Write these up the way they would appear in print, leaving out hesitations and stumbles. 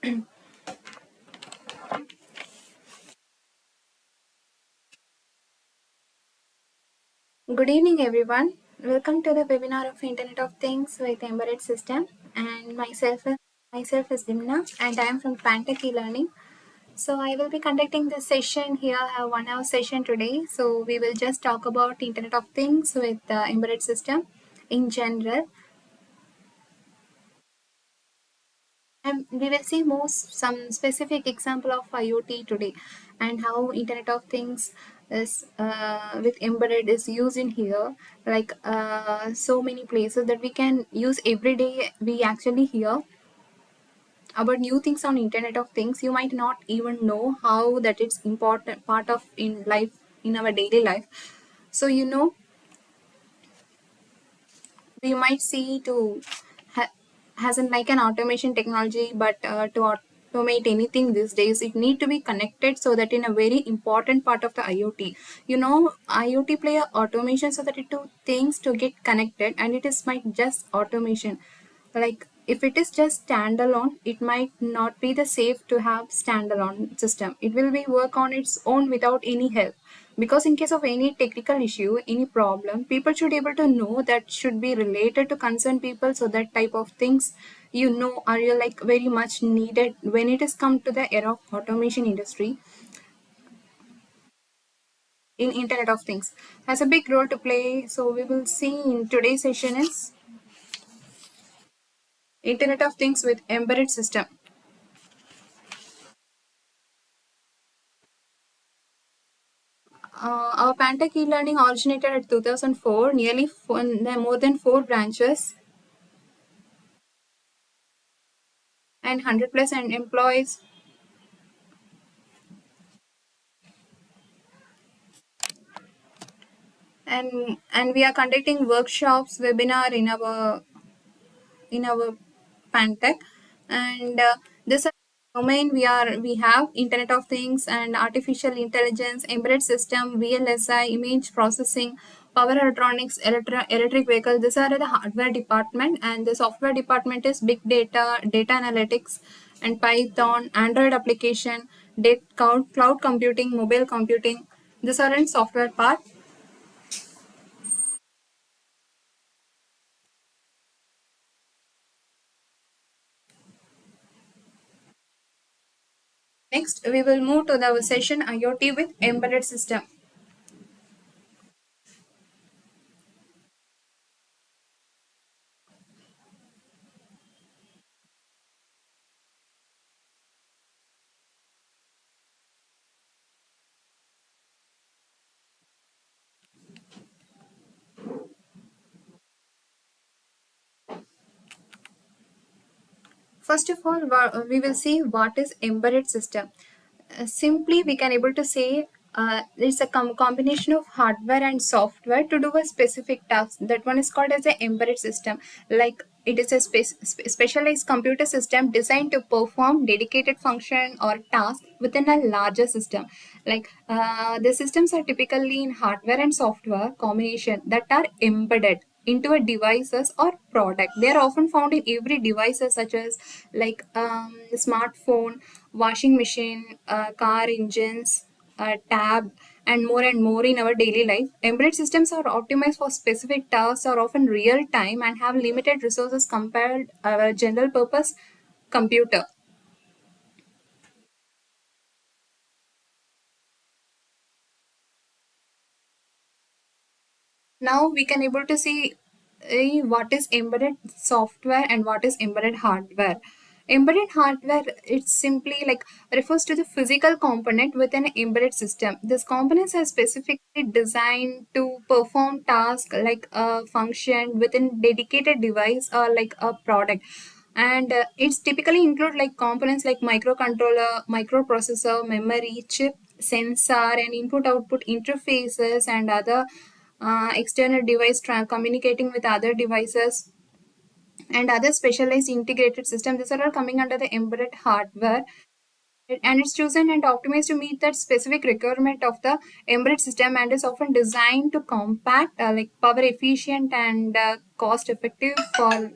Good evening, everyone. Welcome to the webinar of Internet of Things with Embedded System. And myself is Dimna, and I am from Pantech eLearning. So I will be conducting this session here. I have 1 hour session today. So we will just talk about Internet of Things with Embedded System in general. And we will see some specific example of IoT today and how Internet of Things is with embedded is used in here, like so many places that we can use every day. We actually hear about new things on Internet of Things. You might not even know how that it's important part of in life, in our daily life. So we might see to has an like an automation technology, but to automate anything these days, it need to be connected, so that in a very important part of the IoT, IoT play a automation so that it do things to get connected, and it is might just automation. Like if it is just standalone, it might not be the safe to have standalone system. It will be work on its own without any help, because in case of any technical issue, any problem, people should able to know that should be related to concerned people. So that type of things, are you like very much needed when it is come to the era of automation industry. In Internet of Things has a big role to play. So we will see in today's session is Internet of Things with embedded system. Our Pantech e-learning originated at 2004, nearly more than 4 branches and 100 plus employees. And we are conducting workshops, webinar in our Pantech, and this domain we have Internet of Things and artificial intelligence, embedded system, VLSI, image processing, power electronics, electric vehicle. These are the hardware department, and the software department is big data, data analytics, and Python, Android application, cloud computing, mobile computing. These are in software part. Next, we will move to the session IoT with embedded system. First of all, we will see what is embedded system. Simply, we can able to say it's a combination of hardware and software to do a specific task. That one is called as an embedded system. Like it is a specialized computer system designed to perform dedicated function or task within a larger system. Like the systems are typically in hardware and software combination that are embedded into a devices or product. They are often found in every devices, such as like smartphone, washing machine, car engines, tab, and more in our daily life. Embedded systems are optimized for specific tasks, are often real time, and have limited resources compared our general purpose computer. Now we can able to see what is embedded software and what is embedded hardware. Embedded hardware, it's simply like refers to the physical component within an embedded system. These components are specifically designed to perform tasks like a function within dedicated device or like a product. And it's typically include like components like microcontroller, microprocessor, memory chip, sensor, and input output interfaces, and other external device communicating with other devices, and other specialized integrated systems. These are all coming under the embedded hardware, and it's chosen and optimized to meet that specific requirement of the embedded system, and is often designed to compact, like power efficient and cost effective for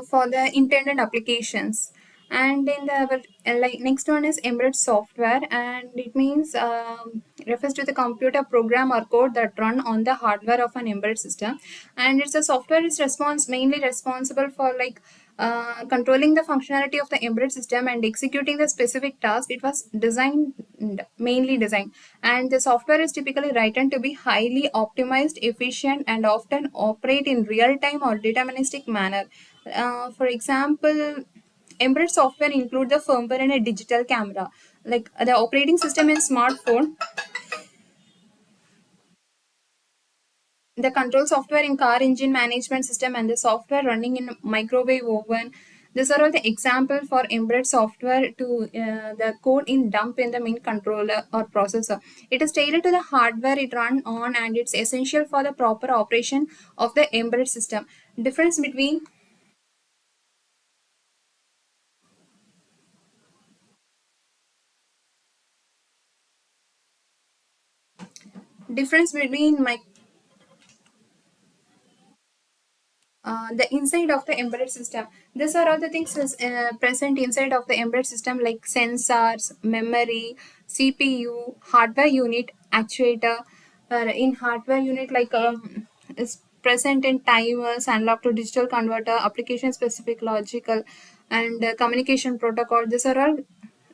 for the intended applications. And in the like next one is embedded software, and it means refers to the computer program or code that run on the hardware of an embedded system. And it's a software is mainly responsible for like controlling the functionality of the embedded system and executing the specific task it was mainly designed. And the software is typically written to be highly optimized, efficient, and often operate in real time or deterministic manner. For example, embedded software include the firmware and a digital camera, like the operating system in smartphone, the control software in car engine management system, and the software running in microwave oven. These are all the example for embedded software to the code in dump in the main controller or processor. It is tailored to the hardware it run on, and it's essential for the proper operation of the embedded system. Difference between difference between the inside of the embedded system. These are all the things is, present inside of the embedded system, like sensors, memory, CPU, hardware unit, actuator. In hardware unit, like is present in timers, analog to digital converter, application specific logical, and communication protocol. These are all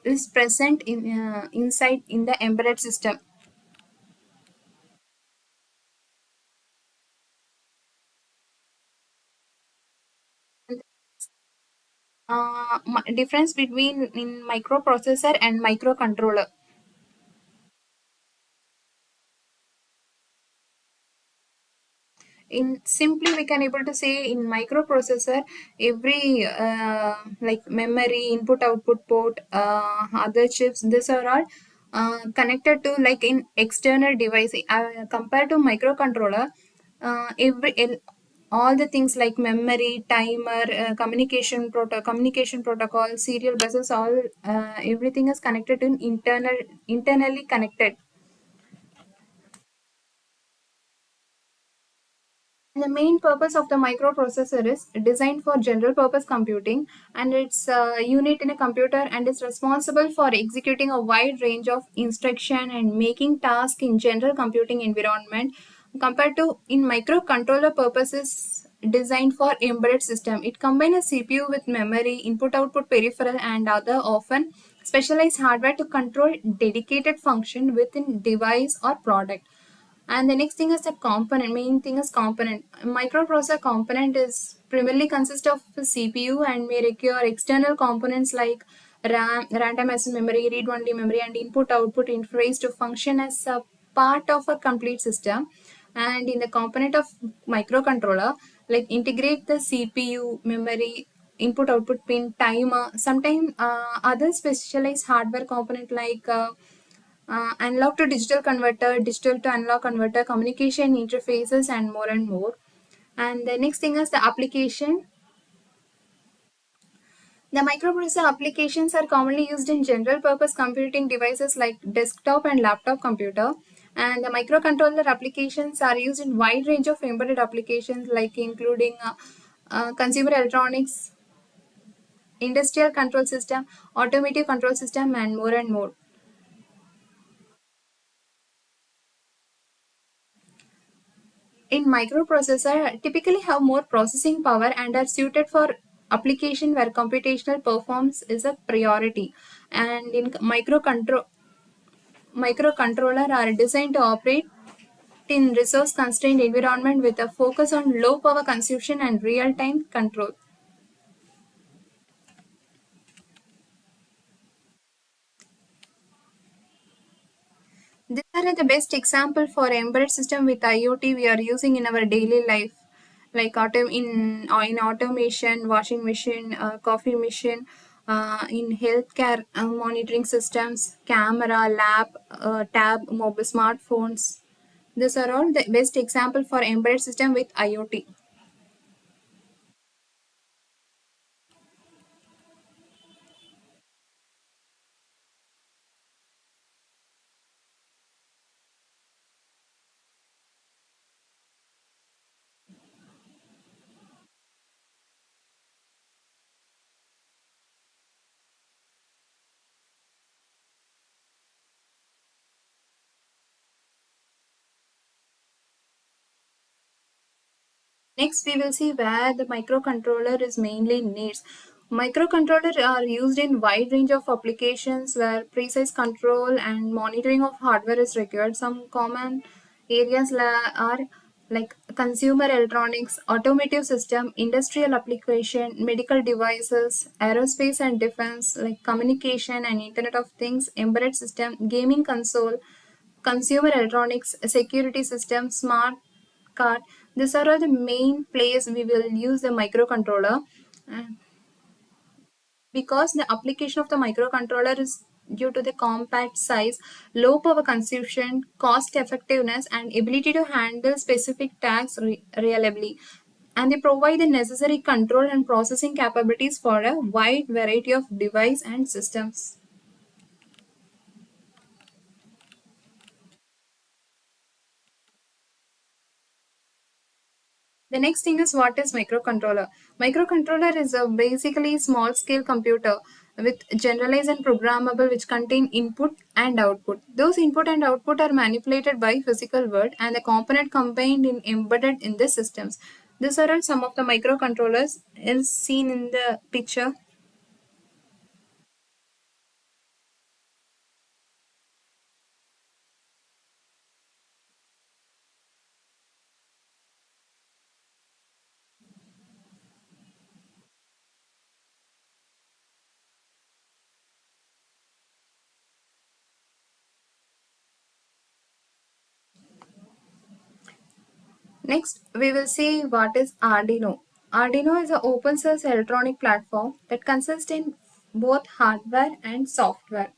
is present in inside in the embedded system. Difference between in microprocessor and microcontroller. In simply we can able to say in microprocessor, every like memory, input output port, other chips, these are all connected to like in external device, compared to microcontroller. All the things like memory, timer, communication protocol, serial buses, all everything is connected in internally connected. The main purpose of the microprocessor is designed for general purpose computing, and it's a unit in a computer and is responsible for executing a wide range of instruction and making tasks in general computing environment. Compared to in microcontroller purposes designed for embedded system, it combines a CPU with memory, input output peripheral, and other often specialized hardware to control dedicated function within device or product. And the next thing is the component. Main thing is component. Microprocessor component is primarily consist of CPU and may require external components like RAM, random access memory, read-only memory, and input-output interface to function as a part of a complete system. And in the component of microcontroller, like integrate the CPU, memory, input-output pin, timer. Sometimes other specialized hardware component like analog to digital converter, digital to analog converter, communication interfaces, and more and more. And the next thing is the application. The microprocessor applications are commonly used in general purpose computing devices like desktop and laptop computer. And the microcontroller applications are used in wide range of embedded applications like including consumer electronics, industrial control system, automotive control system, and more and more. In microprocessor typically have more processing power and are suited for application where computational performance is a priority. And in microcontroller are designed to operate in resource constrained environment with a focus on low power consumption and real time control. These are the best example for embedded system with IoT we are using in our daily life, like in automation, washing machine, coffee machine, in healthcare monitoring systems, camera, lab, tab, mobile smartphones. These are all the best example for embedded system with IoT. Next, we will see where the microcontroller is mainly needs. Microcontrollers are used in wide range of applications where precise control and monitoring of hardware is required. Some common areas are like consumer electronics, automotive system, industrial application, medical devices, aerospace and defense, like communication and Internet of Things, embedded system, gaming console, consumer electronics, security system, smart card. These are all the main place we will use the microcontroller. Uh, because the application of the microcontroller is due to the compact size, low power consumption, cost effectiveness, and ability to handle specific tasks reliably. And they provide the necessary control and processing capabilities for a wide variety of device and systems. The next thing is what is microcontroller. Microcontroller is a basically small scale computer with generalized and programmable which contain input and output. Those input and output are manipulated by physical world and the component combined in embedded in the systems. These are all some of the microcontrollers is seen in the picture. Next, we will see what is Arduino. Arduino is an open source electronic platform that consists in both hardware and software.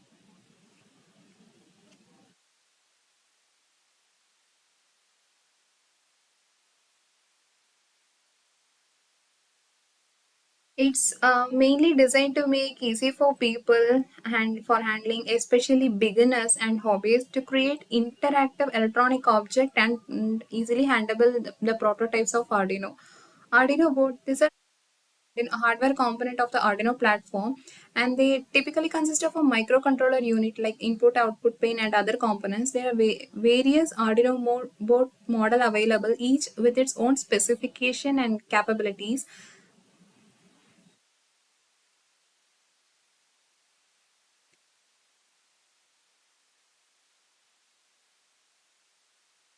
It's mainly designed to make easy for people and for handling, especially beginners and hobbyists, to create interactive electronic object and easily handleable the prototypes of Arduino. Arduino board, these are a hardware component of the Arduino platform, and they typically consist of a microcontroller unit like input, output pin, and other components. There are various Arduino board model available, each with its own specification and capabilities.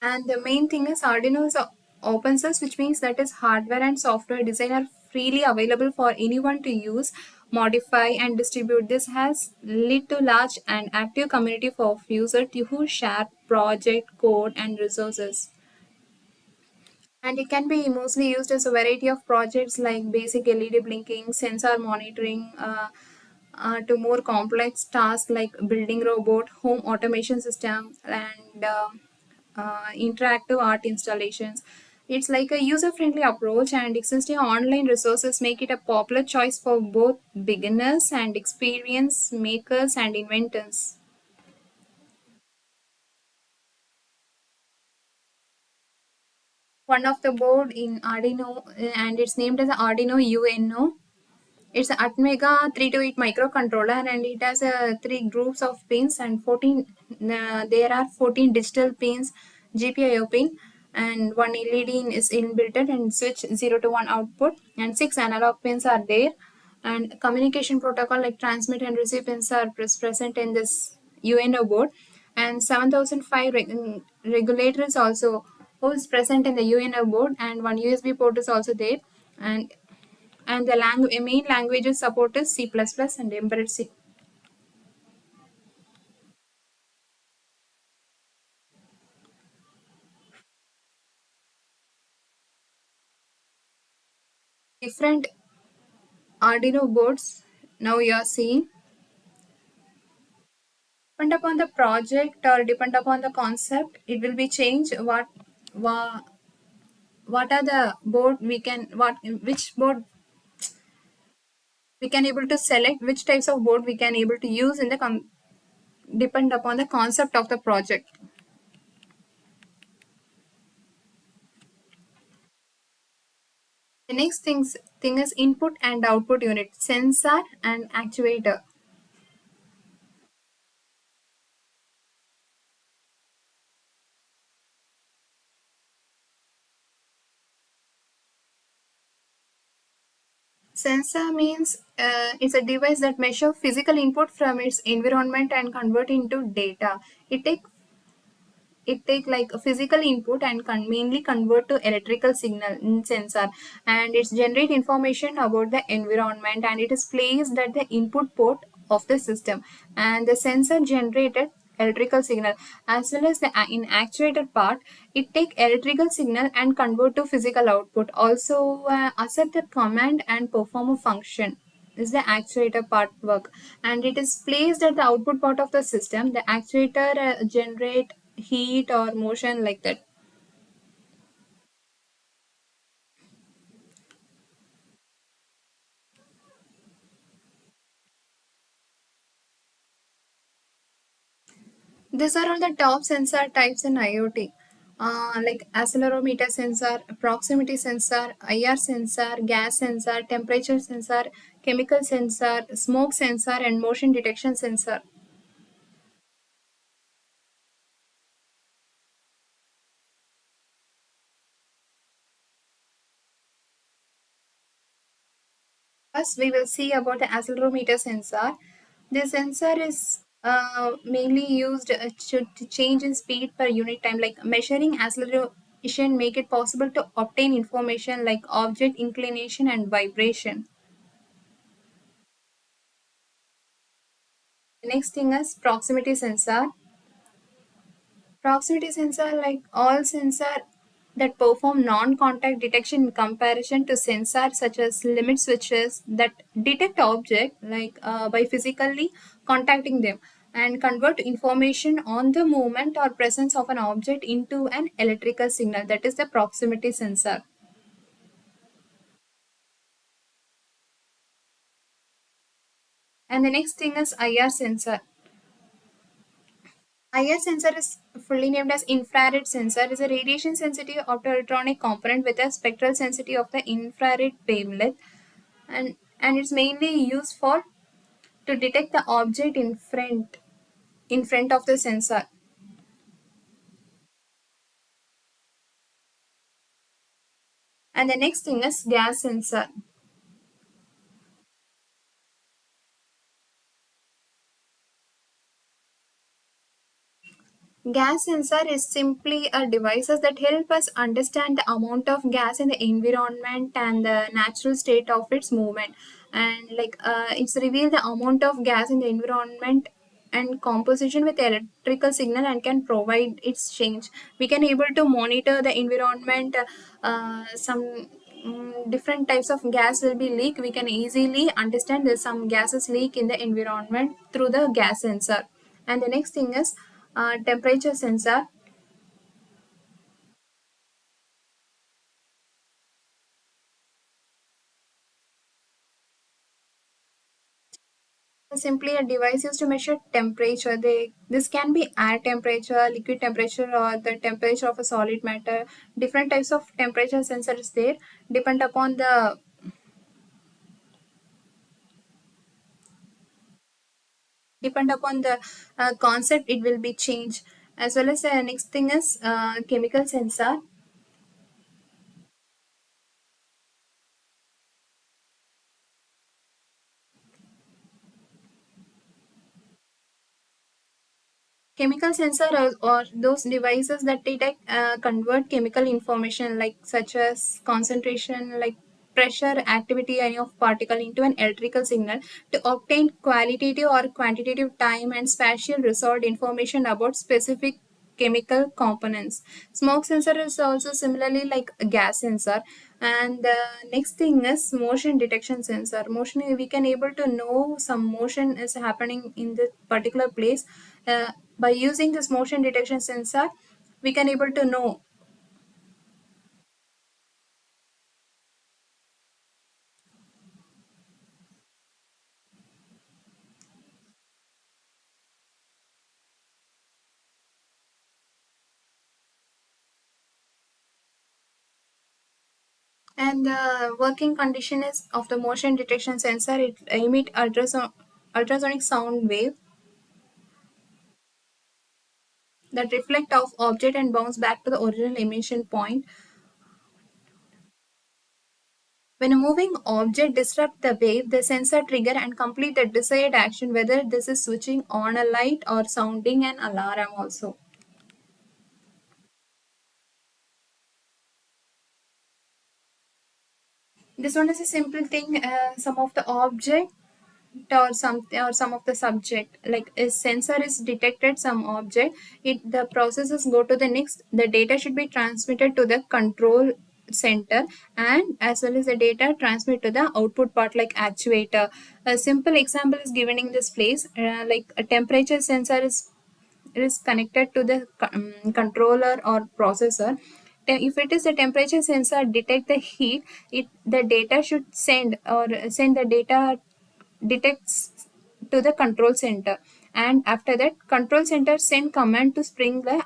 And the main thing is Arduino is open source, which means that is hardware and software design are freely available for anyone to use, modify, and distribute. This has led to large and active community of users who share project code and resources. And it can be mostly used as a variety of projects like basic LED blinking, sensor monitoring, to more complex tasks like building robot, home automation system, and interactive art installations. It's like a user-friendly approach, and existing online resources make it a popular choice for both beginners and experience makers and inventors. One of the board in Arduino, and it's named as Arduino UNO. It's an Atmega 328 microcontroller, and it has three groups of pins and 14. There are 14 digital pins, GPIO pin, and one LED is inbuilt and switch 0 to 1 output, and six analog pins are there. And communication protocol like transmit and receive pins are present in this UNO board, and 7005 regulators also is present in the UNO board, and one USB port is also there. And the main languages support is C++ and embedded C. Different Arduino boards now you are seeing depend upon the project or depend upon the concept. It will be changed. What what are the board we can what which board we can able to select, which types of board we can able to use in the depend upon the concept of the project. The next thing is input and output unit, sensor and actuator. Sensor means it's a device that measures physical input from its environment and convert into data. It take it take like a physical input and mainly convert to electrical signal in sensor, and it's generate information about the environment, and it is placed at the input port of the system, and the sensor generated electrical signal, as well as the in actuator part, it take electrical signal and convert to physical output, also accept the command and perform a function is the actuator part work, and it is placed at the output part of the system. The actuator generate heat or motion like that. These are all the top sensor types in IoT. Like accelerometer sensor, proximity sensor, IR sensor, gas sensor, temperature sensor, chemical sensor, smoke sensor, and motion detection sensor. First, we will see about the accelerometer sensor. This sensor is mainly used to change in speed per unit time, like measuring acceleration make it possible to obtain information like object inclination and vibration. The next thing is proximity sensor. Proximity sensor, like all sensor that perform non-contact detection in comparison to sensors such as limit switches that detect object like by physically contacting them and convert information on the movement or presence of an object into an electrical signal, that is the proximity sensor. And the next thing is IR sensor. IR sensor is fully named as infrared sensor. It is a radiation sensitive optoelectronic component with a spectral sensitivity of the infrared wavelength, and it's mainly used for to detect the object in front of the sensor. And the next thing is gas sensor. Gas sensor is simply a devices that help us understand the amount of gas in the environment and the natural state of its movement. And like it's reveal the amount of gas in the environment and composition with electrical signal and can provide its change. We can able to monitor the environment. Some different types of gas will be leak. We can easily understand that some gases leak in the environment through the gas sensor. And the next thing is temperature sensor. Simply a device used to measure temperature. This can be air temperature, liquid temperature, or the temperature of a solid matter. Different types of temperature sensors there depend upon the concept. It will be changed, as well as the next thing is chemical sensor. Chemical sensor or those devices that detect convert chemical information like such as concentration, like pressure, activity any of particle into an electrical signal to obtain qualitative or quantitative time and spatial result information about specific chemical components. Smoke sensor is also similarly like a gas sensor. And the next thing is motion detection sensor. Motion, we can able to know some motion is happening in the particular place. By using this motion detection sensor, we can able to know. And the working condition is of the motion detection sensor, it emit ultrasonic sound wave that reflect off object and bounce back to the original emission point. When a moving object disrupts the wave, the sensor trigger and complete the desired action, whether this is switching on a light or sounding an alarm also. This one is a simple thing. Some of the object or some of the subject, like a sensor is detected some object, it the processes go to the next, the data should be transmitted to the control center, and as well as the data transmit to the output part like actuator. A simple example is given in this place, like a temperature sensor is connected to the controller or processor. If it is a temperature sensor detect the heat, it the data should send the data detects to the control center, and after that control center send command to sprinkler.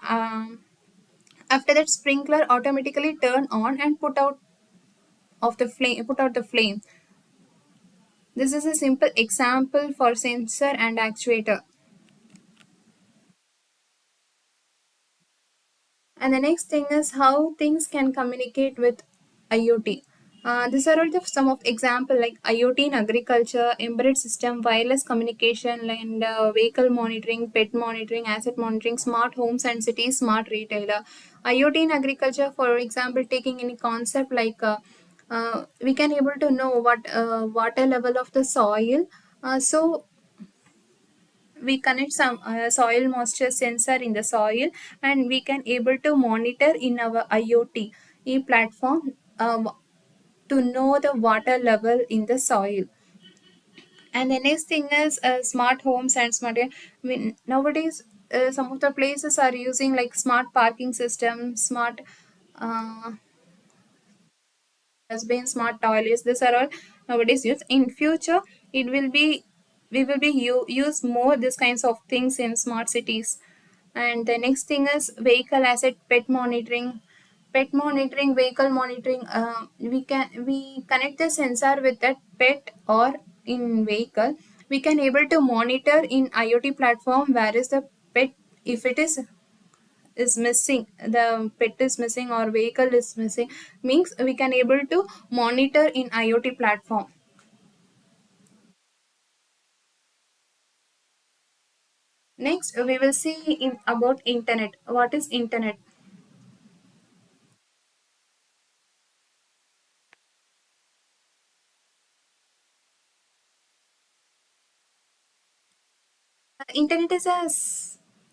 After that sprinkler automatically turn on and put out the flame. This is a simple example for sensor and actuator. And the next thing is how things can communicate with IoT. These are all some of example like IoT in agriculture, embedded system, wireless communication, and vehicle monitoring, pet monitoring, asset monitoring, smart homes and cities, smart retailer. IoT in agriculture, for example, taking any concept like we can able to know what water level of the soil. So we connect some soil moisture sensor in the soil, and we can able to monitor in our IoT platform to know the water level in the soil. And the next thing is smart homes and smart. I mean, nowadays, some of the places are using like smart parking system, smart uh, dustbin, smart toilets. These are all nowadays used. In future, it will be we will be use more these kinds of things in smart cities. And the next thing is vehicle asset pet monitoring. Pet monitoring, vehicle monitoring. We connect the sensor with that pet or in vehicle. We can able to monitor in IoT platform where is the pet, if it is missing, the pet is missing or vehicle is missing, means we can able to monitor in IoT platform. Next we will see in about internet. What is internet? Internet is a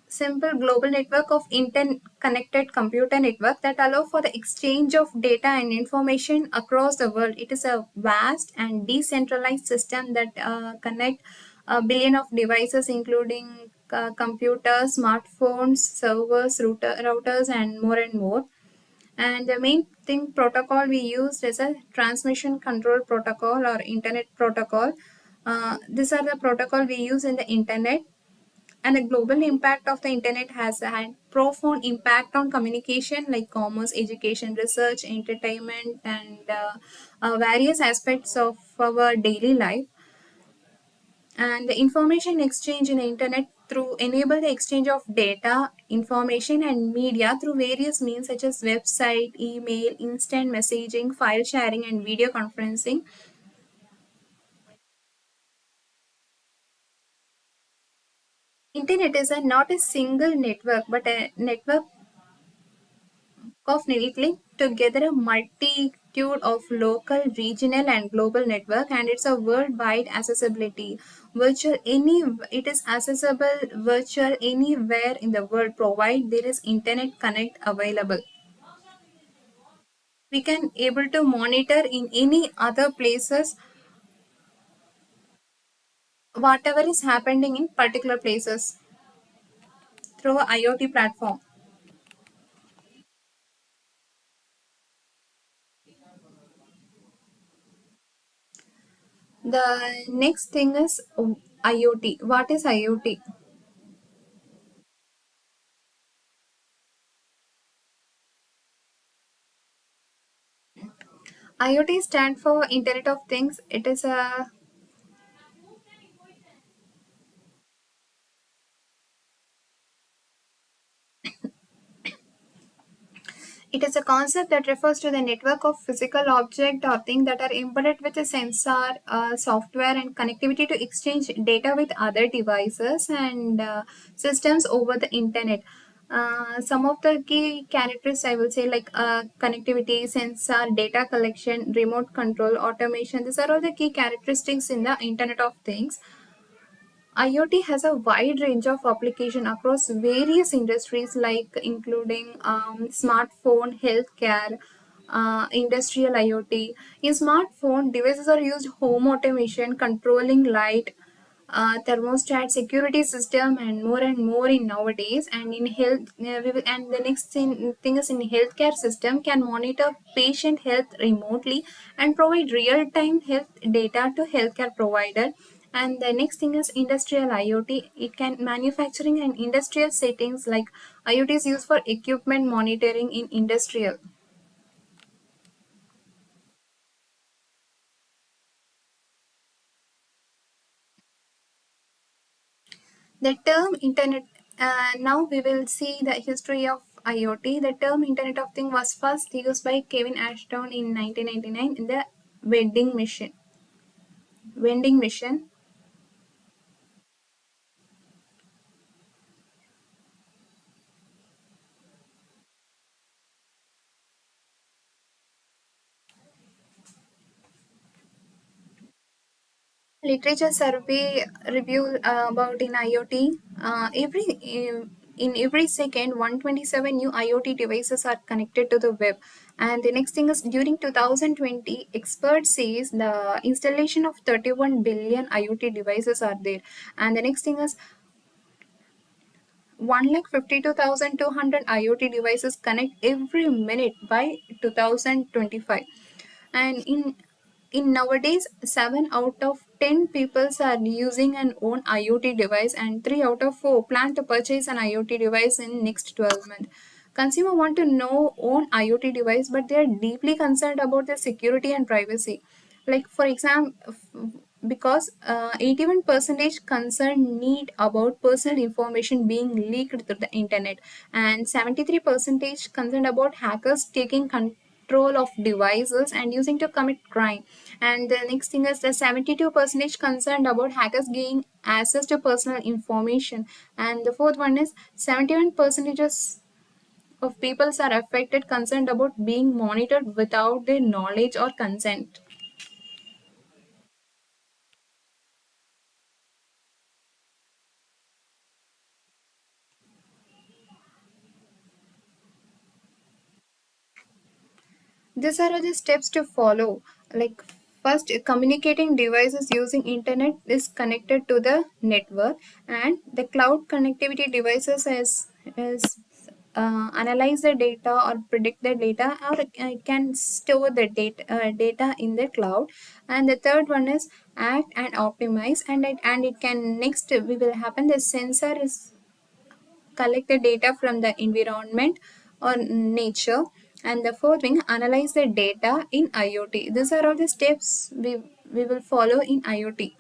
simple global network of interconnected computer network that allow for the exchange of data and information across the world. It is a vast and decentralized system that connect a billion of devices, including computers, smartphones, servers, routers, and more and more. And the main thing protocol we used is a transmission control protocol or internet protocol. These are the protocol we use in the internet. And the global impact of the internet has had profound impact on communication like commerce, education, research, entertainment, and various aspects of our daily life. And the information exchange in the internet through enable the exchange of data, information, and media through various means such as website, email, instant messaging, file sharing, and video conferencing. Internet is not a single network but a network of neatly together a multitude of local, regional, and global network, and it's a worldwide accessibility. Virtual any it is accessible virtual anywhere in the world, provide there is internet connect available. We can able to monitor in any other places whatever is happening in particular places through a IoT platform. The next thing is IoT. What is IoT? IoT stand for Internet of Things. It is a concept that refers to the network of physical objects or things that are embedded with a sensor, software, and connectivity to exchange data with other devices and systems over the internet. Some of the key characteristics I will say, like connectivity, sensor, data collection, remote control, automation. These are all the key characteristics in the Internet of Things. IoT has a wide range of application across various industries, like including smartphone, healthcare, industrial IoT. In smartphone, devices are used home automation, controlling light, thermostat, security system, and more in nowadays. And in health, and the next thing is in healthcare system can monitor patient health remotely and provide real time health data to healthcare provider. And the next thing is industrial IoT. It can manufacturing and industrial settings, like IoT is used for equipment monitoring in industrial. The term internet, now we will see the history of IoT. The term Internet of Things was first used by Kevin Ashton in 1999 in the vending machine. Vending machine. Literature survey review about in IoT. In every second, 127 new IoT devices are connected to the web. And the next thing is during 2020, experts says the installation of 31 billion IoT devices are there. And the next thing is 1,52,200 IoT devices connect every minute by 2025. And in nowadays, 7 out of 10 people are using an own IoT device, and 3 out of 4 plan to purchase an IoT device in next 12 months. Consumer want to know own IoT device, but they are deeply concerned about the security and privacy. Like for example, because 81 percentage concern need about personal information being leaked through the internet, and 73 percentage concerned about hackers taking control of devices and using to commit crime. And the next thing is the 72 percentage concerned about hackers gaining access to personal information. And the fourth one is 71 percentages of people are affected concerned about being monitored without their knowledge or consent. These are the steps to follow. Like first, communicating devices using internet is connected to the network, and the cloud connectivity devices is analyze the data or predict the data, or can store the data in the cloud. And the third one is act and optimize, and it can next we will happen the sensor is collect the data from the environment or nature. And the fourth thing, analyze the data in IoT. These are all the steps we will follow in IoT.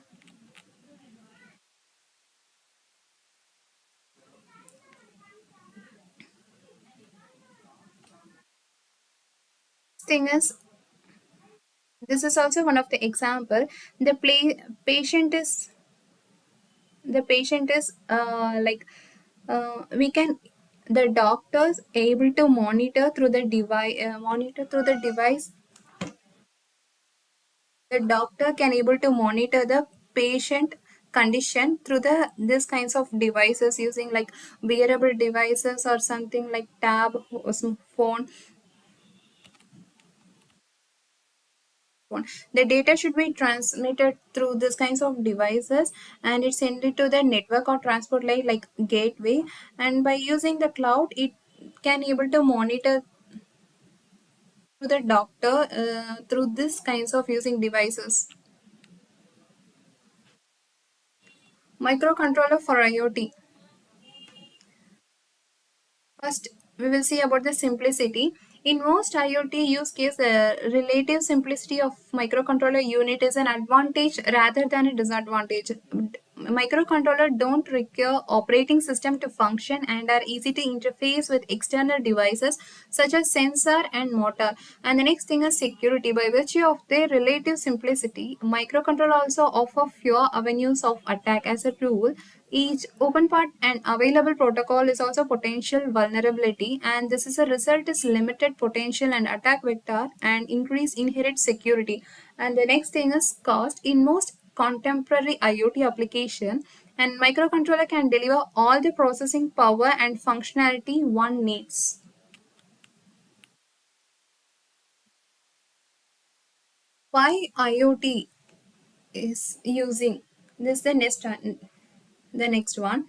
Thing is, this is also one of the example. Patient is like we can the doctors able to monitor through the device. The doctor can able to monitor the patient condition through the this kinds of devices using like wearable devices or something like tab or some phone. The data should be transmitted through these kinds of devices, and it's sent it to the network or transport like gateway. And by using the cloud, it can able to monitor to the doctor through this kinds of using devices. Microcontroller for IoT. First, we will see about the simplicity. In most IoT use case, the relative simplicity of microcontroller unit is an advantage rather than a disadvantage. microcontroller don't require operating system to function and are easy to interface with external devices such as sensor and motor. And the next thing is security. By virtue of their relative simplicity, microcontroller also offer fewer avenues of attack. As a rule, each open part and available protocol is also potential vulnerability, and this is a result is limited potential and attack vector and increased inherent security. And the next thing is cost. In most contemporary IoT application, and microcontroller can deliver all the processing power and functionality one needs. Why IoT is using this? The next one. The next one.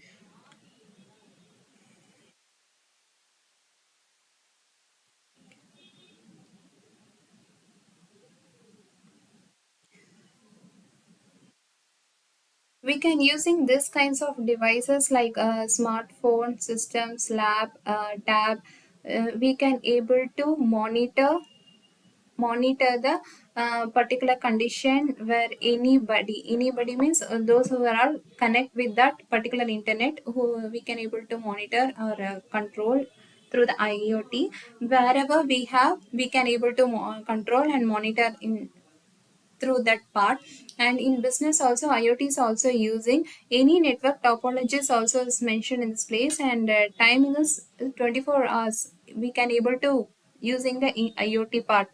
We can using this kinds of devices like smartphone systems, lab, tab. We can able to monitor the particular condition where anybody means those who are all connect with that particular internet, who we can able to monitor or control through the IoT. Wherever we have, we can able to control and monitor in through that part. And in business also, IoT is also using any network topologies also is mentioned in this place, and timing is 24 hours. We can able to using the IoT part.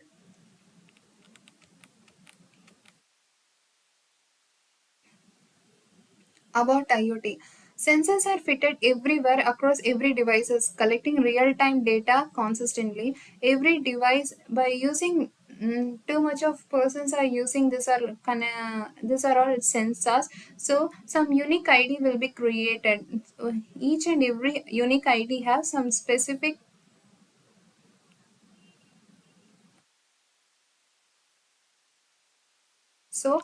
About IoT, sensors are fitted everywhere across every devices, collecting real-time data consistently. Every device by using too much of persons are using this are these are all sensors. So some unique ID will be created. So each and every unique ID has some specific. So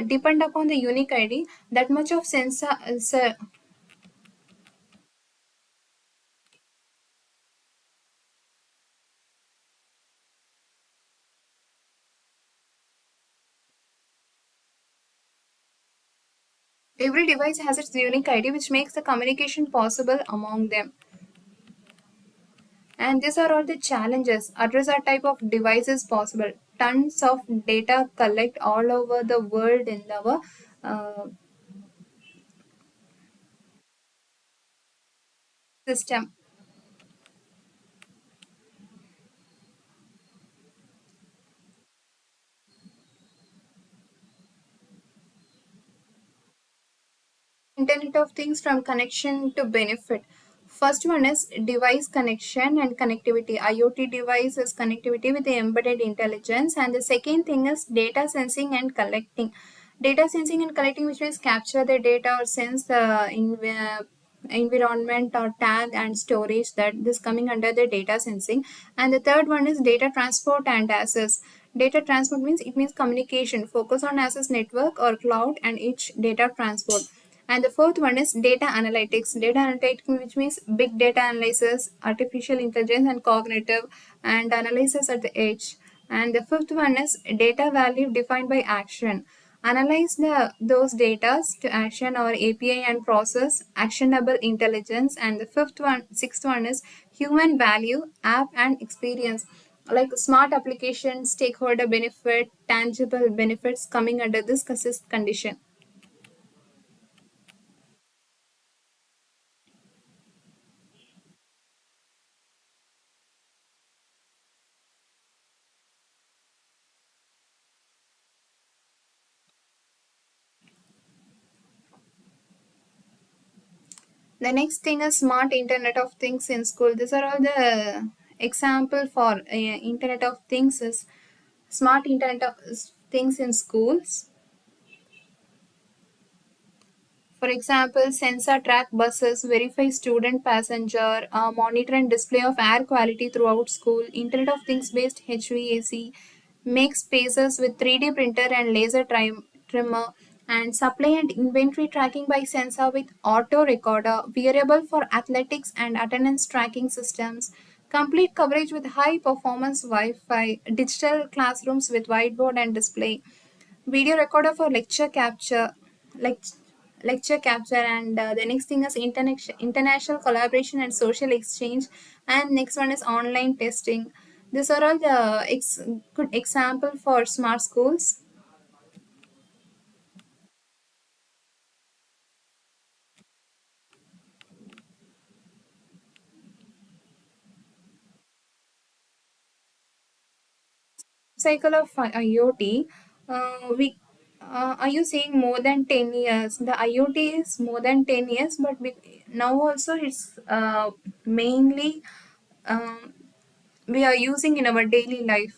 depend upon the unique ID, that much of sensor. Every device has its unique ID, which makes the communication possible among them. And these are all the challenges. Address a type of devices possible. Tons of data collect all over the world in our uh, system. Internet of Things from connection to benefit. First one is device connection and connectivity. IoT device is connectivity with the embedded intelligence. And the second thing is data sensing and collecting. Data sensing and collecting, which means capture the data or sense the environment or tag and storage, that this coming under the data sensing. And the third one is data transport and access. Data transport means it means communication, focus on access network or cloud and each data transport. And the fourth one is data analytics. Data analytics, which means big data analysis, artificial intelligence, and cognitive and analysis at the edge. And the fifth one is data value defined by action. Analyze those data to action or API and process actionable intelligence. And the sixth one is human value, app, and experience. Like smart applications, stakeholder benefit, tangible benefits coming under this condition. The next thing is smart Internet of Things in school. These are all the example for Internet of Things is smart Internet of Things in schools. For example, sensor track buses, verify student passenger, monitor and display of air quality throughout school, Internet of Things based HVAC, make spaces with 3D printer and laser trimmer, and supply and inventory tracking by sensor with auto recorder, wearable for athletics and attendance tracking systems, complete coverage with high performance Wi-Fi, digital classrooms with whiteboard and display, video recorder for lecture capture, like lecture capture, and the next thing is international collaboration and social exchange, and next one is online testing. These are all the good example for smart schools. Cycle of IoT, we are you saying more than 10 years? The IoT is more than 10 years, but now also it's mainly um, we are using in our daily life.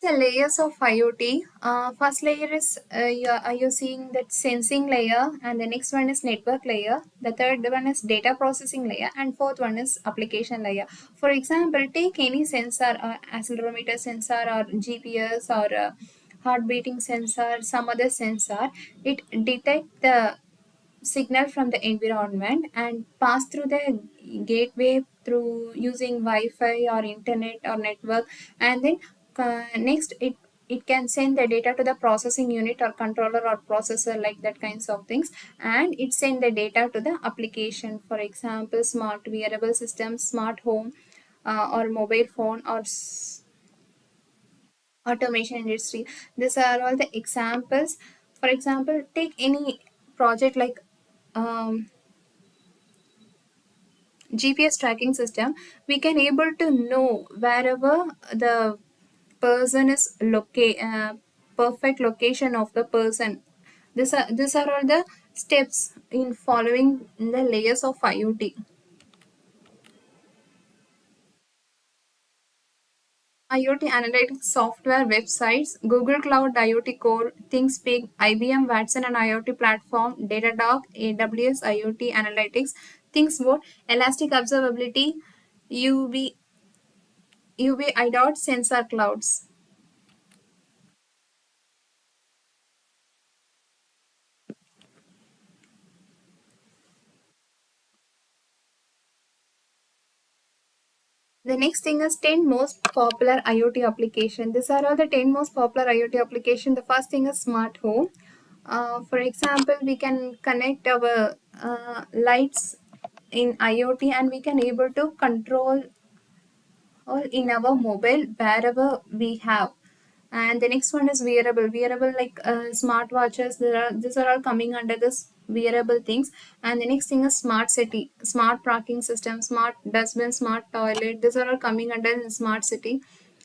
The layers of IoT. First layer is are you seeing that sensing layer, and the next one is network layer. The third one is data processing layer, and fourth one is application layer. For example, take any sensor, accelerometer sensor, or GPS, or heart beating sensor, some other sensor. It detect the signal from the environment and pass through the gateway through using Wi-Fi or internet or network, and then next it can send the data to the processing unit or controller or processor, like that kinds of things, and it send the data to the application. For example, smart wearable systems, smart home, or mobile phone, or automation industry. These are all the examples. For example, take any project like um, GPS tracking system. We can able to know wherever the person is perfect location of the person. These are all the steps in following the layers of IoT. IoT analytics software websites, Google Cloud IoT Core, ThinkSpeak, IBM Watson and IoT Platform, Datadog, AWS IoT Analytics, ThinkSboard, Elastic Observability, UV, UV IDOT Sensor Clouds. The next thing is 10 most popular IoT application. These are all the 10 most popular IoT application. The first thing is smart home. For example, we can connect our lights in IoT, and we can able to control or in our mobile wherever we have. And the next one is wearable like smartwatches. These are all coming under this wearable things. And the next thing is smart city, smart parking system, smart dustbin, smart toilet. These are all coming under the smart city.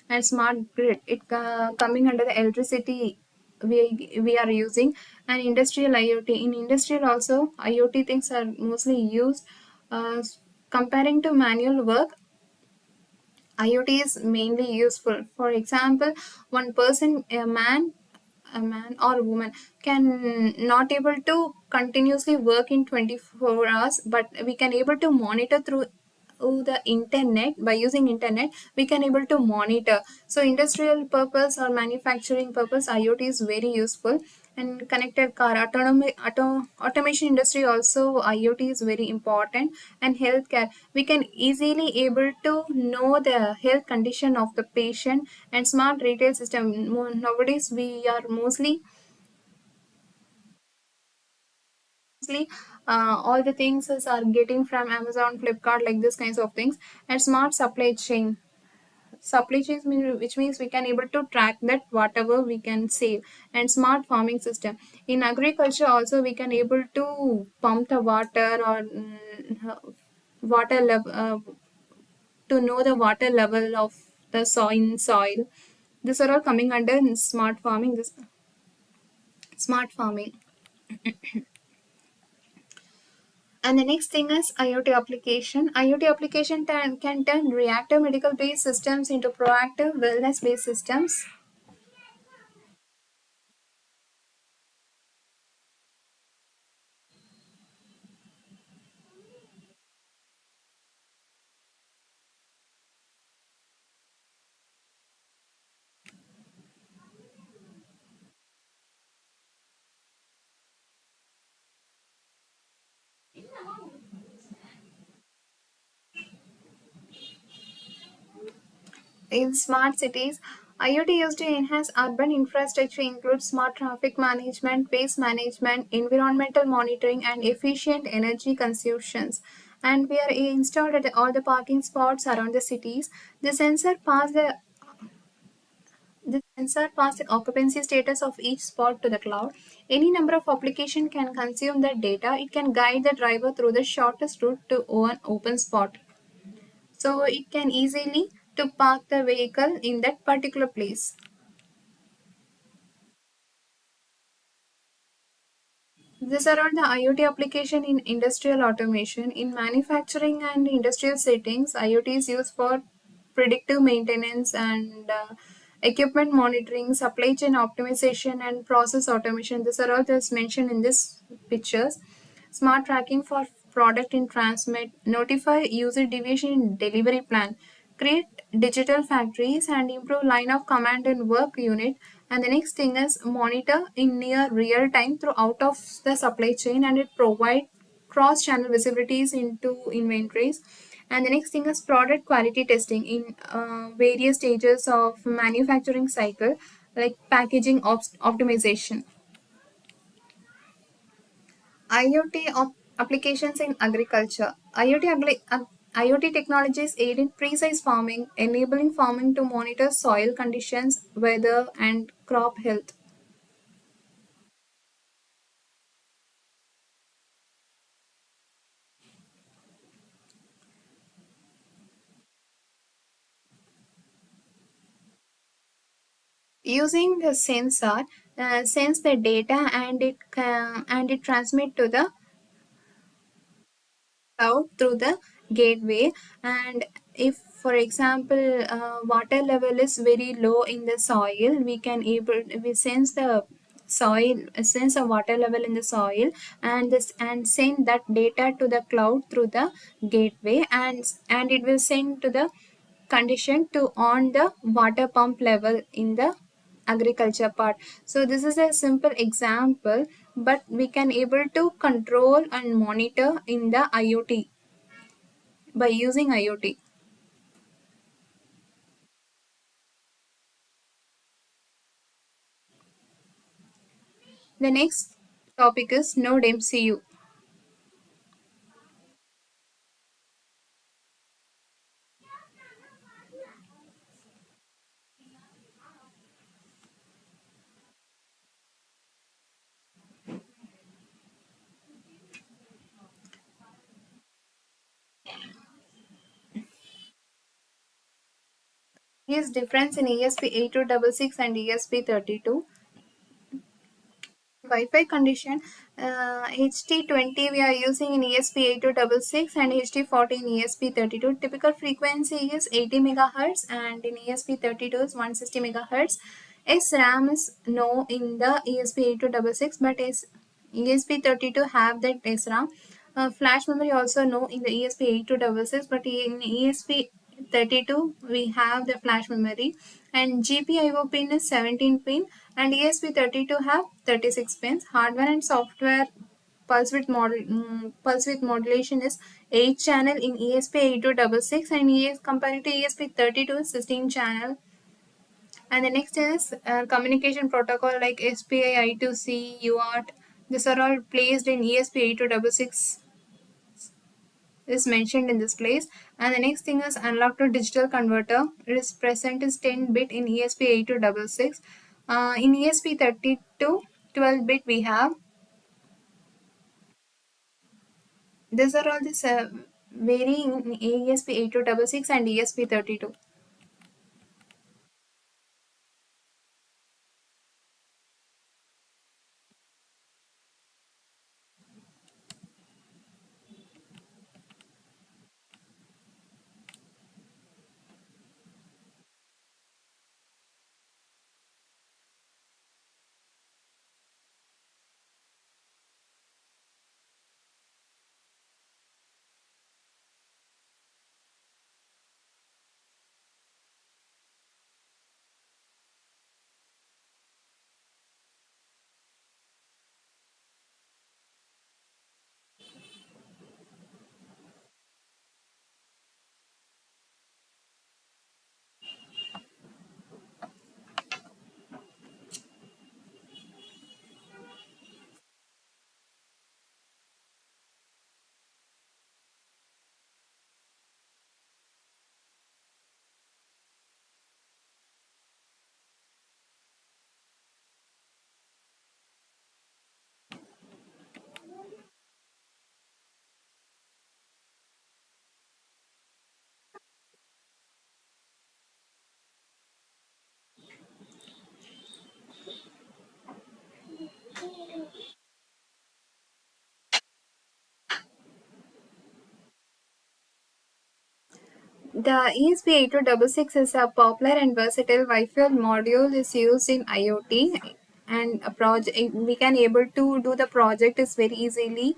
And smart grid, it coming under the electricity we are using. And industrial IoT, in industrial also IoT things are mostly used. uh, Comparing to manual work, IoT is mainly useful. For example, one person, a man or a woman, can not able to continuously work in 24 hours, but we can able to monitor through the internet. By using internet, we can able to monitor. So industrial purpose or manufacturing purpose, IoT is very useful. And connected car, automation industry also IoT is very important. And healthcare, we can easily able to know the health condition of the patient. And smart retail system, nowadays we are mostly all the things are getting from Amazon, Flipkart, like this kinds of things. And smart supply chains which means we can able to track that whatever we can save. And smart farming system, in agriculture also we can able to pump the water, or water level, to know the water level of the soil. These are all coming under smart farming. This smart farming. And the next thing is IoT application. IoT application can turn reactive medical based systems into proactive wellness based systems. In smart cities, IoT used to enhance urban infrastructure includes smart traffic management, waste management, environmental monitoring, and efficient energy consumptions. And we are installed at all the parking spots around the cities. The sensor pass the sensor pass the occupancy status of each spot to the cloud. Any number of application can consume the data. It can guide the driver through the shortest route to one open spot. So it can easily to park the vehicle in that particular place. These are all the IoT application in industrial automation. In manufacturing and industrial settings, IoT is used for predictive maintenance and equipment monitoring, supply chain optimization, and process automation. These are all just mentioned in this pictures. Smart tracking for product in transmit, notify user deviation in delivery plan, create digital factories and improve line of command and work unit. And the next thing is monitor in near real time throughout of the supply chain, and it provide cross channel visibilities into inventories. And the next thing is product quality testing in various stages of manufacturing cycle, like packaging optimization. Applications in agriculture. IoT technologies aid in precise farming, enabling farming to monitor soil conditions, weather, and crop health. Using the sensor, sense the data and it transmit to the out through the gateway. And if for example water level is very low in the soil, we sense the soil sense the water level in the soil, and send that data to the cloud through the gateway, and it will send to the condition to on the water pump level in the agriculture part. So this is a simple example, but we can able to control and monitor in the IoT by using IoT. The next topic is Node MCU. Here's difference in ESP8266 and ESP32. Wi-Fi condition, HT20 we are using in ESP8266 and HT40 in ESP32. Typical frequency is 80 megahertz, and in ESP32 is 160 megahertz. SRAM is no in the ESP8266, but ESP32 have that SRAM. Flash memory also no in the ESP8266, but in ESP32 we have the flash memory. And GPIO pin is 17 pin, and ESP32 have 36 pins. Hardware and software pulse width modulation is 8 channel in ESP8266, and compared to ESP32 is 16 channel. And the next is communication protocol like SPI, I2C, UART. These are all placed in ESP8266 is mentioned in this place. And the next thing is analog to digital converter. It is present is 10 bit in ESP8266. In ESP32 12 bit we have. These are all this varying in ESP8266 and ESP32. The ESP8266 is a popular and versatile Wi-Fi module is used in IoT, and a project we can able to do the project is very easily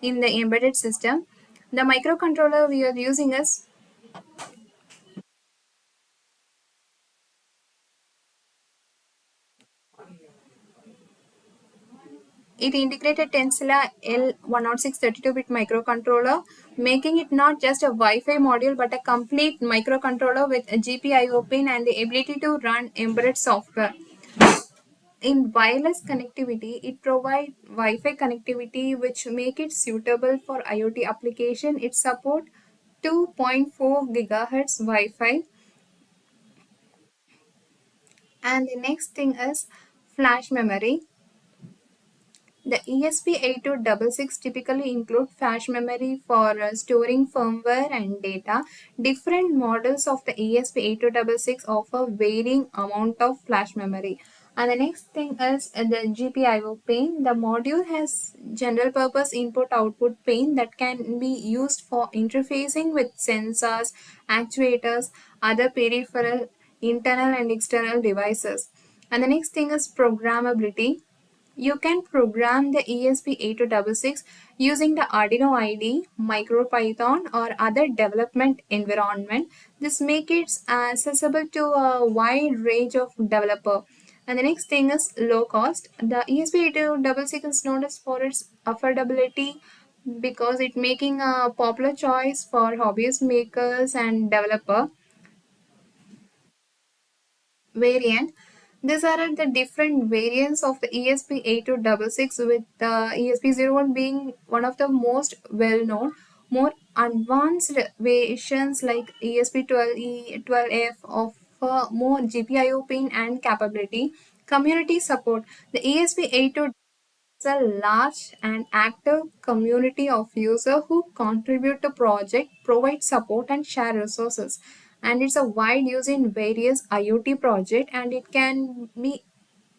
in the embedded system. The microcontroller we are using is it integrated Tensila L106 32-bit microcontroller, making it not just a Wi-Fi module but a complete microcontroller with a GPIO pin and the ability to run embedded software. In wireless connectivity, it provides Wi-Fi connectivity which make it suitable for IoT application. It support 2.4 gigahertz Wi-Fi. And the next thing is flash memory. The ESP8266 typically include flash memory for storing firmware and data. Different models of the ESP8266 offer varying amount of flash memory. And the next thing is the GPIO pin. The module has general purpose input output pin that can be used for interfacing with sensors, actuators, other peripheral, internal and external devices. And the next thing is programmability. You can program the ESP8266 using the Arduino IDE, MicroPython, or other development environment. This makes it accessible to a wide range of developer. And the next thing is low cost. The ESP8266 is known as for its affordability because it making a popular choice for hobbyist makers and developer variant. These are the different variants of the ESP8266 with the ESP01 being one of the most well-known. More advanced versions like ESP12E, 12F offer more GPIO pin and capability. Community support. The ESP82 a large and active community of users who contribute to project, provide support and share resources. And it's a wide use in various IoT projects and it can be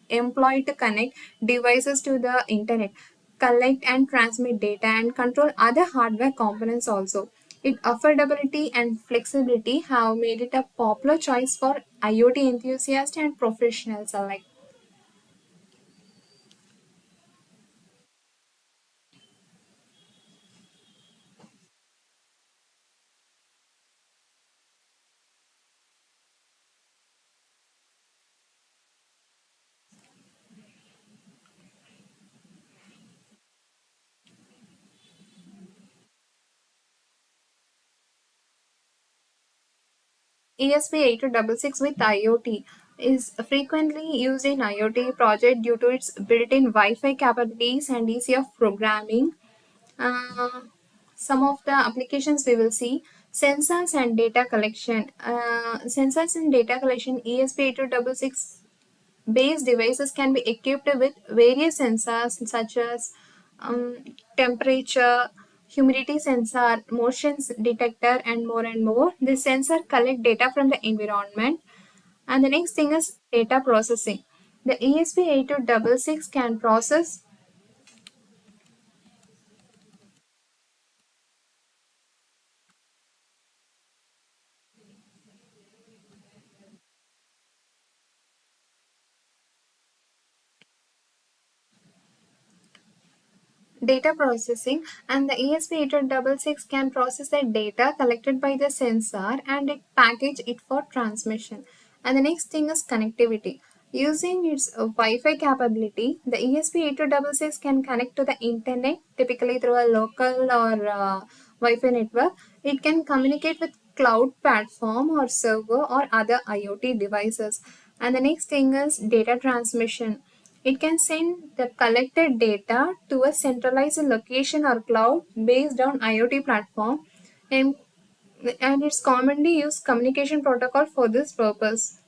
employed to connect devices to the internet, collect and transmit data and control other hardware components also. Its affordability and flexibility have made it a popular choice for IoT enthusiasts and professionals alike. ESP8266 with IoT is frequently used in IoT project due to its built-in Wi-Fi capabilities and ease of programming. Uh, some of the applications we will see sensors and data collection. Sensors and data collection ESP8266 base devices can be equipped with various sensors such as temperature, humidity sensor, motion detector, and more and more. This sensor collect data from the environment. And the next thing is data processing. The ESP8266 can process data processing, and the ESP8266 can process the data collected by the sensor and it package it for transmission. And the next thing is connectivity. Using its Wi-Fi capability, the ESP8266 can connect to the internet typically through a local or Wi-Fi network. It can communicate with cloud platform or server or other IoT devices. And the next thing is data transmission. It can send the collected data to a centralized location or cloud based on IoT platform, and, and it's commonly used communication protocol for this purpose.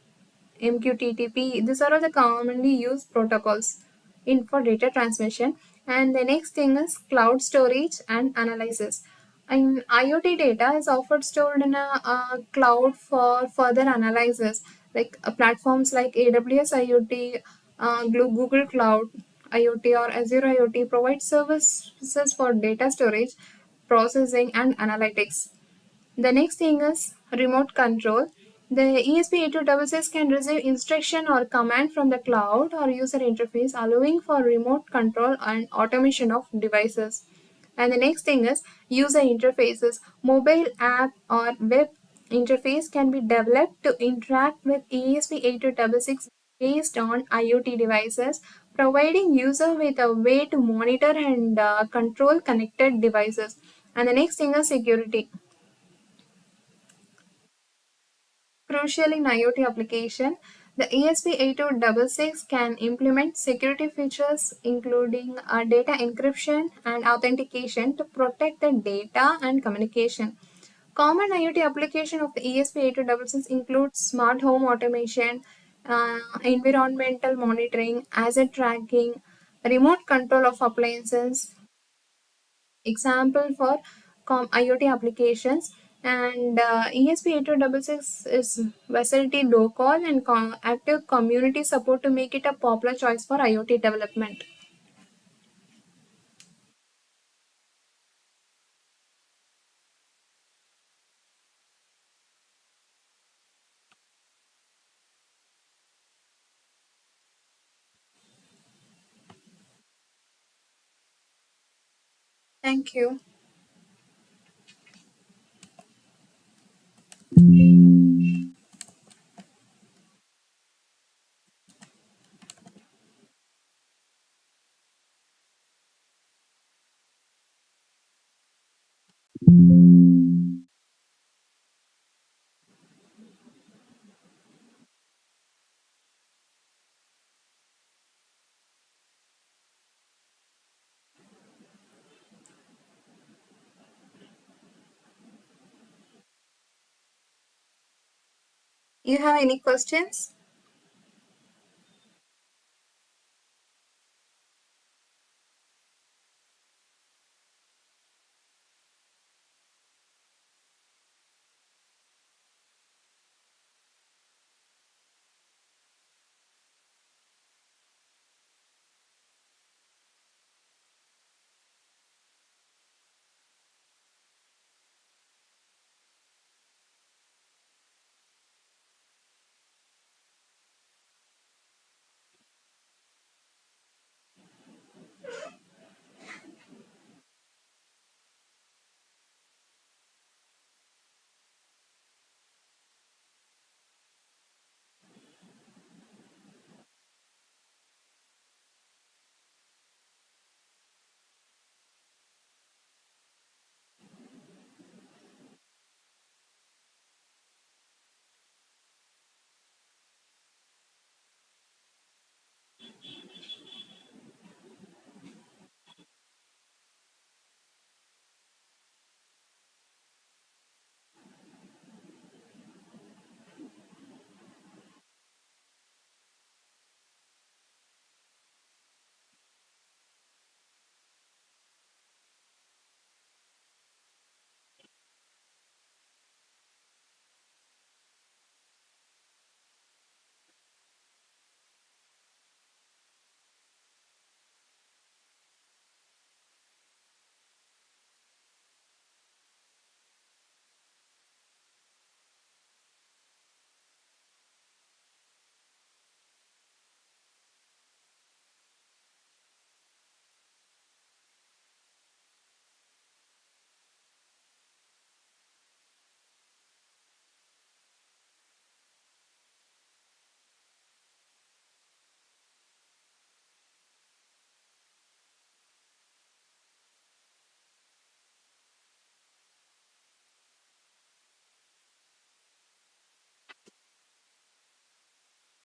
MQTT, these are all the commonly used protocols in for data transmission. And the next thing is cloud storage and analysis. And IoT data is often stored in a cloud for further analysis, like platforms like AWS IoT, Google Cloud IoT, or Azure IoT provide services for data storage, processing, and analytics. The next thing is remote control. The ESP8266 can receive instruction or command from the cloud or user interface, allowing for remote control and automation of devices. And the next thing is user interfaces. Mobile app or web interface can be developed to interact with ESP8266 based on IoT devices, providing user with a way to monitor and control connected devices. And the next thing is security. Crucial in IoT application, the ESP8266 can implement security features including data encryption and authentication to protect the data and communication. Common IoT application of the ESP8266 includes smart home automation, environmental monitoring, asset tracking, remote control of appliances, example for IoT applications. And ESP8266 is facility low call and active community support to make it a popular choice for IoT development. Thank you. You have any questions?